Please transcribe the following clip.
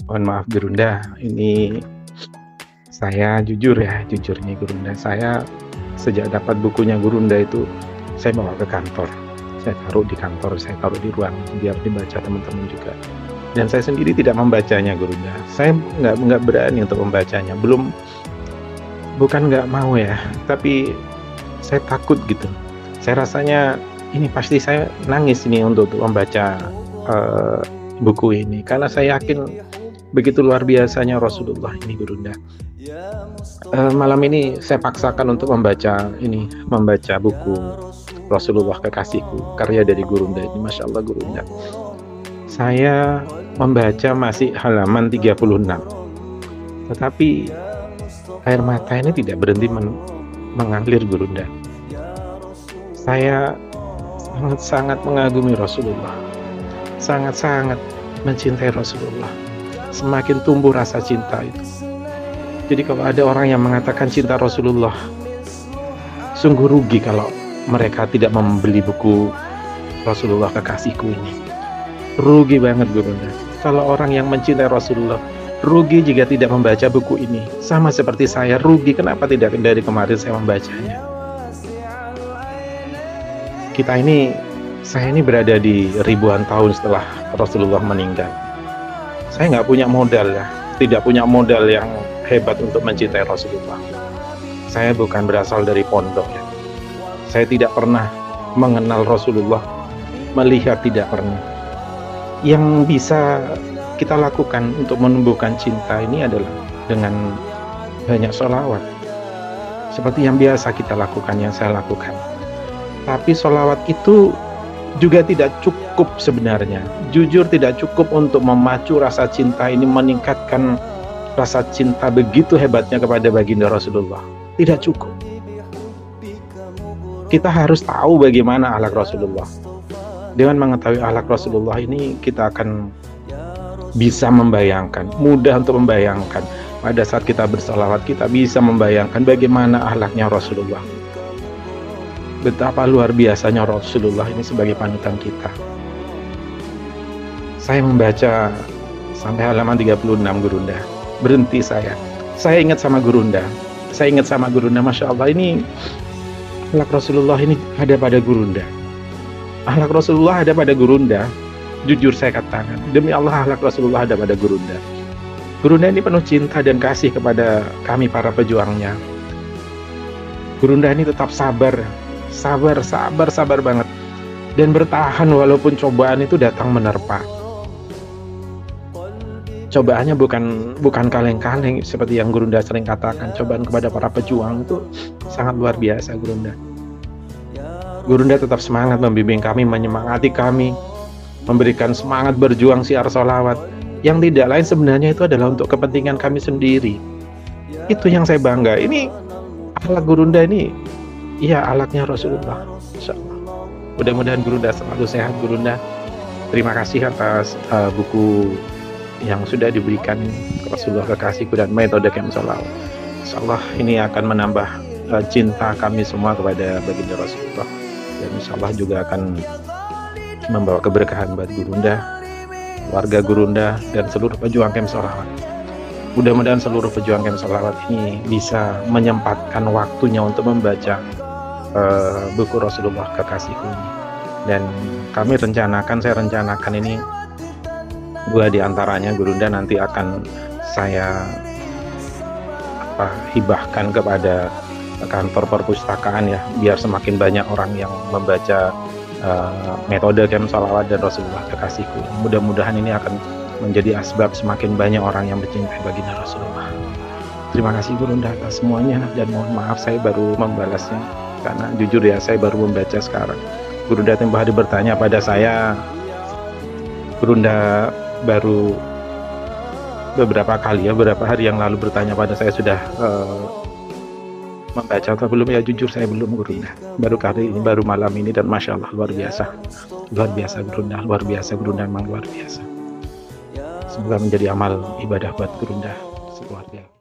Mohon maaf Gurunda, ini saya jujur ya, jujur nih Gurunda, saya sejak dapat bukunya Gurunda itu, saya bawa ke kantor. Saya taruh di kantor, saya taruh di ruang biar dibaca teman-teman juga. Dan saya sendiri tidak membacanya Gurunda. Saya nggak berani untuk membacanya. Bukan nggak mau ya, tapi saya takut gitu. Saya rasanya ini pasti saya nangis ini untuk membaca eh, buku ini karena saya yakin begitu luar biasanya Rasulullah ini Gurunda. Malam ini saya paksakan untuk membaca buku Rasulullah Kekasihku, karya dari Gurunda ini. Masya Allah Gurunda. Saya membaca masih halaman 36, tetapi air mata ini tidak berhenti mengalir Gurunda. Saya sangat-sangat mengagumi Rasulullah, sangat-sangat mencintai Rasulullah. Semakin tumbuh rasa cinta itu. Jadi kalau ada orang yang mengatakan cinta Rasulullah, sungguh rugi kalau mereka tidak membeli buku Rasulullah Kekasihku ini. Rugi banget Gurunda. Kalau orang yang mencintai Rasulullah, rugi jika tidak membaca buku ini. Sama seperti saya, rugi kenapa tidak dari kemarin saya membacanya. Saya ini berada di ribuan tahun setelah Rasulullah meninggal. Saya nggak punya modal ya, tidak punya modal yang hebat untuk mencintai Rasulullah. Saya bukan berasal dari pondok ya. Saya tidak pernah mengenal Rasulullah, melihat tidak pernah. Yang bisa kita lakukan untuk menumbuhkan cinta ini adalah dengan banyak sholawat. Seperti yang biasa kita lakukan, yang saya lakukan. Tapi sholawat itu juga tidak cukup sebenarnya. Jujur tidak cukup untuk memacu rasa cinta ini, meningkatkan rasa cinta begitu hebatnya kepada baginda Rasulullah. Tidak cukup. Kita harus tahu bagaimana akhlak Rasulullah. Dengan mengetahui akhlak Rasulullah ini, kita akan bisa membayangkan, mudah untuk membayangkan. Pada saat kita bersalawat, kita bisa membayangkan bagaimana akhlaknya Rasulullah. Betapa luar biasanya Rasulullah ini sebagai panutan kita. Saya membaca sampai halaman 36 Gurunda. Berhenti saya. Saya ingat sama Gurunda. Masya Allah, ini akhlak Rasulullah ini ada pada Gurunda. Akhlak Rasulullah ada pada Gurunda. Jujur saya katakan, demi Allah akhlak Rasulullah ada pada Gurunda. Gurunda ini penuh cinta dan kasih kepada kami para pejuangnya. Gurunda ini tetap sabar banget, dan bertahan walaupun cobaan itu datang menerpa. Cobaannya bukan kaleng-kaleng seperti yang Gurunda sering katakan. Cobaan kepada para pejuang itu sangat luar biasa Gurunda. Gurunda tetap semangat membimbing kami, menyemangati kami, memberikan semangat berjuang siar sholawat. Yang tidak lain sebenarnya itu adalah untuk kepentingan kami sendiri. Itu yang saya bangga. Ini akhlak Gurunda ini, iya akhlaknya Rasulullah. Insyaallah. Mudah-mudahan Gurunda selalu sehat Gurunda. Terima kasih atas buku yang sudah diberikan Rasulullah Kekasihku dan metode Kem Sholawat. Insyaallah ini akan menambah cinta kami semua kepada baginda Rasulullah, dan insyaallah juga akan membawa keberkahan buat Gurunda, warga Gurunda, dan seluruh pejuang Kem Sholawat. Mudah-mudahan seluruh pejuang Kem Sholawat ini bisa menyempatkan waktunya untuk membaca buku Rasulullah Kekasihku ini. Dan saya rencanakan ini, 2 diantaranya Gurunda nanti akan saya hibahkan kepada kantor perpustakaan ya, biar semakin banyak orang yang membaca metode Kem Sholawat dan Rasulullah Kekasihku. Mudah-mudahan ini akan menjadi asbab semakin banyak orang yang mencintai baginda Rasulullah. Terima kasih Gurunda atas semuanya, dan mohon maaf saya baru membalasnya karena jujur ya saya baru membaca sekarang. Gurunda tempoh hari bertanya pada saya, Gurunda baru beberapa hari yang lalu bertanya pada saya, sudah membaca atau belum? Ya jujur saya belum Gurunda, baru kali ini, baru malam ini, dan Masya Allah luar biasa Gurunda, memang luar biasa. Semoga menjadi amal ibadah buat Gurunda luar biasa.